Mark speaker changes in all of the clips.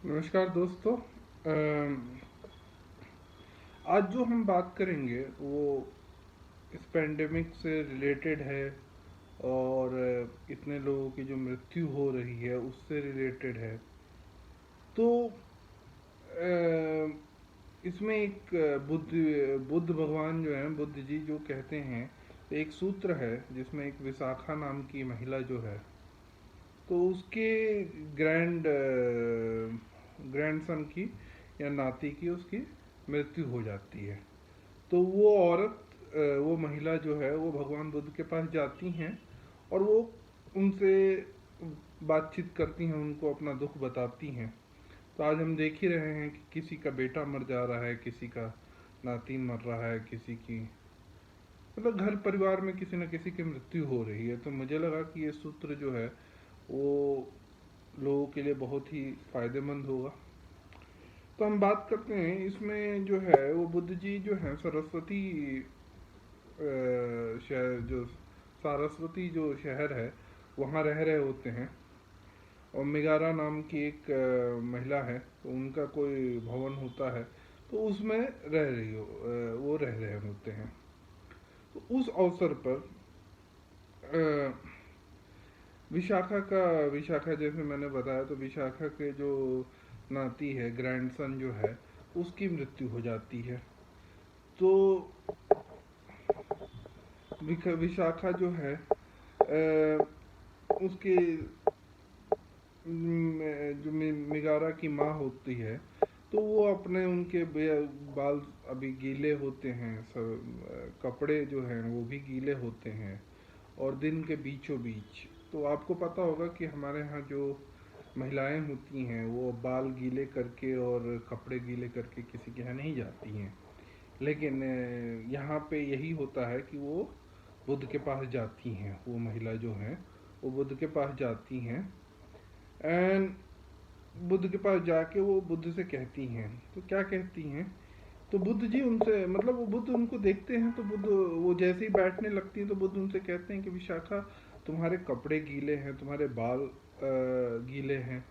Speaker 1: नमस्कार दोस्तों। आज जो हम बात करेंगे वो इस पेंडेमिक से रिलेटेड है और इतने लोगों की जो मृत्यु हो रही है उससे रिलेटेड है। तो इसमें एक बुद्ध बुद्ध भगवान जो हैं, बुद्ध जी जो कहते हैं, एक सूत्र है जिसमें एक विशाखा नाम की महिला जो है, तो उसके ग्रैंड ग्रैंडसन की या नाती की उसकी मृत्यु हो जाती है। तो वो औरत, वो महिला जो है वो भगवान बुद्ध के पास जाती हैं और वो उनसे बातचीत करती हैं, उनको अपना दुख बताती हैं। तो आज हम देख ही रहे हैं कि किसी का बेटा मर जा रहा है, किसी का नाती मर रहा है, किसी की मतलब घर परिवार में किसी न किसी की मृत्यु हो रही है। तो मुझे लगा कि ये सूत्र जो है वो लोगों के लिए बहुत ही फायदेमंद होगा। तो हम बात करते हैं इसमें जो है वो बुद्ध जी जो है सरस्वती शहर जो सारस्वती जो शहर है वहाँ रह रहे होते हैं। और मिगारा नाम की एक महिला है, तो उनका कोई भवन होता है, तो उसमें वो रह रहे होते हैं। तो उस अवसर पर विशाखा जैसे मैंने बताया, तो विशाखा के जो नाती है, ग्रैंडसन जो है, उसकी मृत्यु हो जाती है। तो विशाखा जो है उसके जो मिगारा की माँ होती है, तो वो अपने उनके बाल अभी गीले होते हैं, सब कपड़े जो हैं वो भी गीले होते हैं, और दिन के बीचों बीच। तो आपको पता होगा कि हमारे यहाँ जो महिलाएं होती हैं वो बाल गीले करके और कपड़े गीले करके किसी के यहाँ नहीं जाती हैं, लेकिन यहाँ पे यही होता है कि वो बुद्ध के पास जाती हैं। वो महिला जो हैं वो बुद्ध के पास जाती हैं एंड बुद्ध के पास जाके वो बुद्ध से कहती हैं। तो क्या कहती हैं, तो बुद्ध जी उनसे मतलब वो बुद्ध उनको देखते हैं, तो बुद्ध वो जैसे ही बैठने लगती है तो बुद्ध उनसे कहते हैं कि विशाखा, तुम्हारे कपड़े गीले हैं, तुम्हारे बाल गीले हैं,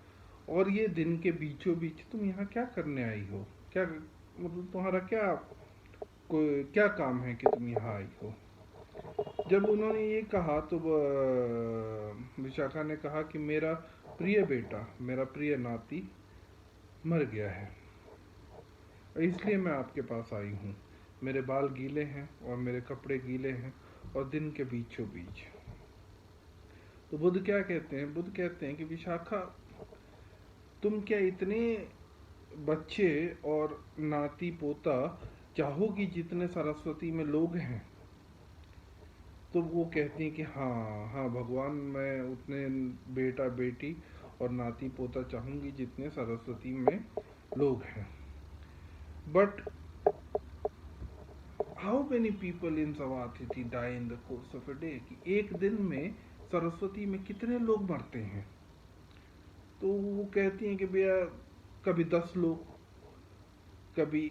Speaker 1: और ये दिन के बीचों बीच तुम यहाँ क्या करने आई हो? क्या मतलब तुम्हारा क्या काम है कि तुम यहाँ आई हो? जब उन्होंने ये कहा तो विशाखा ने कहा कि मेरा प्रिय बेटा, मेरा प्रिय नाती मर गया है, इसलिए मैं आपके पास आई हूँ। मेरे बाल गीले हैं और मेरे कपड़े गीले हैं और दिन के बीचों बीच। तो बुद्ध क्या कहते हैं? बुद्ध कहते हैं कि विशाखा, तुम क्या इतने बच्चे और नाती पोता चाहोगी जितने सरस्वती में लोग हैं? तो वो कहती हैं कि हाँ हाँ भगवान, मैं उतने बेटा बेटी और नाती पोता चाहूंगी जितने सरस्वती में लोग हैं। But how many people in सवातिथि die in the course of a day, कि एक दिन में सरस्वती में कितने लोग मरते हैं? तो वो कहती हैं कि भैया कभी 10 लोग, कभी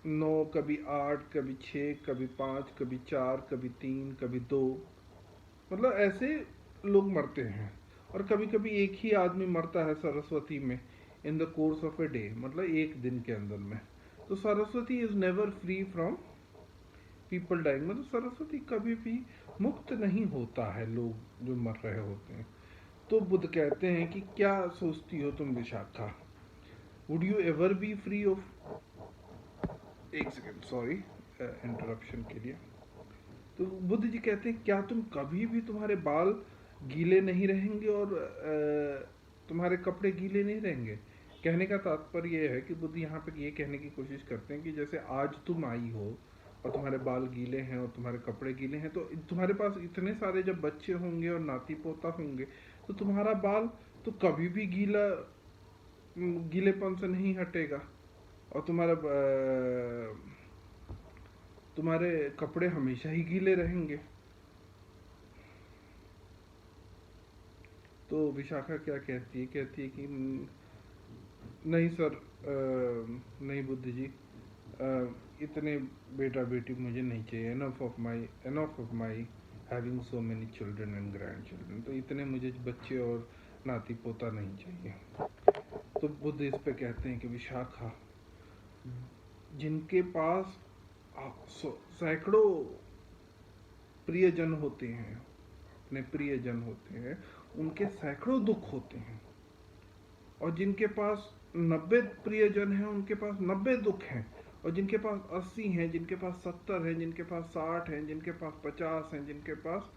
Speaker 1: 9, कभी 8, कभी 6, कभी 5, कभी 4, कभी 3, कभी 2, मतलब ऐसे लोग मरते हैं। और कभी कभी एक ही आदमी मरता है सरस्वती में in the course of a day, मतलब एक दिन के अंदर में। तो Saraswati is never free from people dying, मतलब सरस्वती कभी भी मुक्त नहीं होता है लोग जो मर रहे होते हैं। तो बुद्ध कहते हैं कि क्या सोचती हो तुम Vishakha, would you ever be free of, एक सेकेंड सॉरी इंटरप्शन के लिए। तो बुद्ध जी कहते हैं क्या तुम कभी भी, तुम्हारे बाल गीले नहीं रहेंगे और तुम्हारे कपड़े गीले नहीं रहेंगे? कहने का तात्पर्य यह है कि बुद्ध यहाँ पे ये कहने की कोशिश करते हैं कि जैसे आज तुम आई हो और तुम्हारे बाल गीले हैं और तुम्हारे कपड़े गीले हैं, तो तुम्हारे पास इतने सारे जब बच्चे होंगे और नाती पोता होंगे, तो तुम्हारा बाल तो कभी भी गीलेपन से नहीं हटेगा, और तुम्हारे कपड़े हमेशा ही गीले रहेंगे। तो विशाखा क्या कहती है? कहती है कि नहीं सर, नहीं बुद्ध जी, इतने बेटा बेटी मुझे नहीं चाहिए। Enough of my having so many children and grand children, तो इतने मुझे बच्चे और नाती पोता नहीं चाहिए। तो बुद्ध इस पे कहते हैं कि विशाखा, जिनके पास सैकड़ों प्रियजन होते हैं, अपने प्रियजन होते हैं, उनके सैकड़ों दुख होते हैं, और जिनके पास 90 प्रियजन हैं उनके पास 90 दुख हैं, और जिनके पास 80 हैं, जिनके पास 70 हैं, जिनके पास 60 हैं, जिनके पास 50 हैं, जिनके पास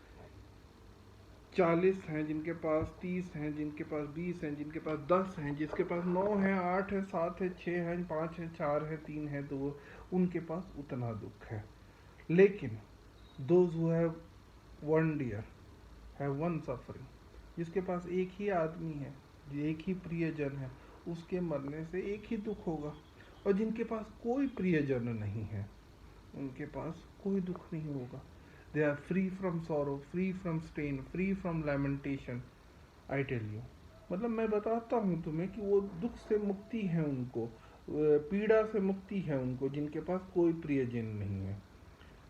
Speaker 1: 40 हैं, जिनके पास 30 हैं, जिनके पास 20 हैं, जिनके पास 10 हैं, जिसके पास 9 है, 8 है, 7 है, 6 है, 5 है, 4 है, 3 है, 2, उनके पास उतना दुख है। लेकिन those who have one dear have one suffering, जिसके पास एक ही आदमी है, जो एक ही प्रियजन है, उसके मरने से एक ही दुख होगा। और जिनके पास कोई प्रियजन नहीं है, उनके पास कोई दुख नहीं होगा। They are free from sorrow, free from strain, free from lamentation. I tell you, मतलब मैं बताता हूँ तुम्हें कि वो दुख से मुक्ति है उनको, पीड़ा से मुक्ति है उनको, जिनके पास कोई प्रियजन नहीं है।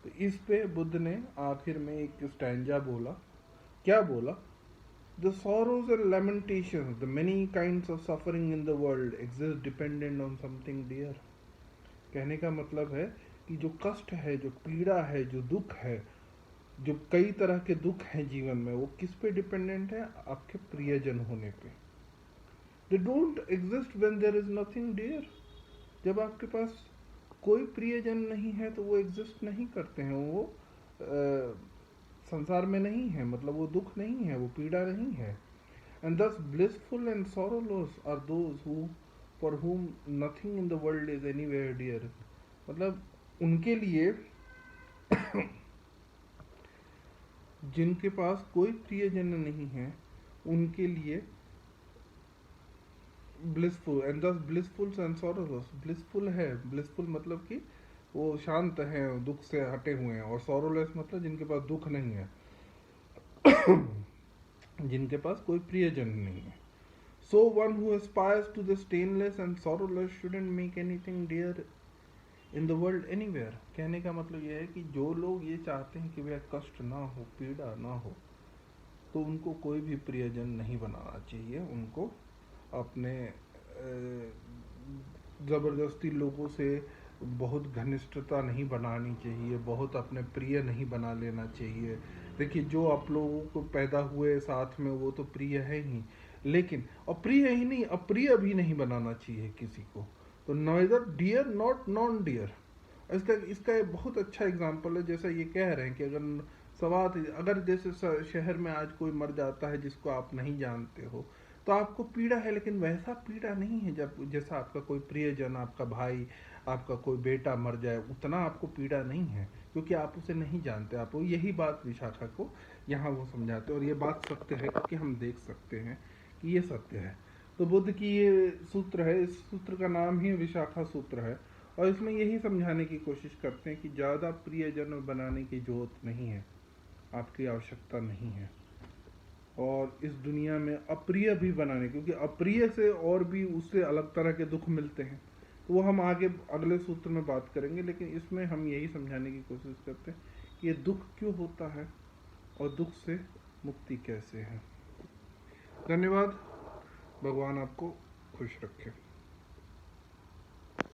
Speaker 1: तो इस पे बुद्ध ने आखिर में एक स्टैंजा बोला। क्या बोला? The sorrows and lamentations, the many kinds of suffering in the world exist dependent on something dear. कहने का मतलब है कि जो कष्ट है, जो पीड़ा है, जो दुख है, जो कई तरह के दुख हैं जीवन में, वो किस पे डिपेंडेंट है? आपके प्रियजन होने पे। They don't exist when there is nothing dear. जब आपके पास कोई प्रियजन नहीं है तो वो एग्जिस्ट नहीं करते हैं, वो संसार में नहीं है, मतलब वो दुख नहीं है, वो पीड़ा नहीं है। And thus blissful and sorrowless are those who for whom nothing in the world is anywhere dear। मतलब उनके लिए जिनके पास कोई प्रियजन नहीं है, उनके लिए blissful and thus blissful and sorrowless. Blissful है, ब्लिसफुल मतलब कि वो शांत हैं, दुख से हटे हुए हैं, और सोरोलेस मतलब जिनके पास दुख नहीं है, जिनके पास कोई प्रियजन नहीं है। So one who aspires to the stainless and sorrowless shouldn't make anything dear in the world anywhere। कहने का मतलब यह है कि जो लोग ये चाहते हैं कि वह कष्ट ना हो, पीड़ा ना हो, तो उनको कोई भी प्रियजन नहीं बनाना चाहिए। उनको अपने ज़बरदस्ती लोगों से बहुत घनिष्ठता नहीं बनानी चाहिए, बहुत अपने प्रिय नहीं बना लेना चाहिए। देखिए, जो आप लोगों को पैदा हुए साथ में वो तो प्रिय है ही, लेकिन अप्रिय ही नहीं, अप्रिय भी नहीं बनाना चाहिए किसी को। तो नॉइदर डियर नॉट नॉन डियर। इसका एक बहुत अच्छा एग्जाम्पल है। जैसा ये कह रहे हैं कि अगर जैसे शहर में आज कोई मर जाता है जिसको आप नहीं जानते हो, तो आपको पीड़ा है, लेकिन वैसा पीड़ा नहीं है जब जैसा आपका कोई प्रियजन, आपका भाई, आपका कोई बेटा मर जाए, उतना आपको पीड़ा नहीं है, क्योंकि आप उसे नहीं जानते। आप यही बात विशाखा को यहाँ वो समझाते हैं, और ये बात सत्य है क्योंकि हम देख सकते हैं कि ये सत्य है। तो बुद्ध की ये सूत्र है, इस सूत्र का नाम ही विशाखा सूत्र है, और इसमें यही समझाने की कोशिश करते हैं कि ज़्यादा प्रियजन बनाने की जरूरत नहीं है, आपकी आवश्यकता नहीं है। और इस दुनिया में अप्रिय भी बनाने, क्योंकि अप्रिय से और भी उससे अलग तरह के दुख मिलते हैं, तो वो हम आगे अगले सूत्र में बात करेंगे। लेकिन इसमें हम यही समझाने की कोशिश करते हैं कि ये दुख क्यों होता है और दुख से मुक्ति कैसे है। धन्यवाद। भगवान आपको खुश रखे।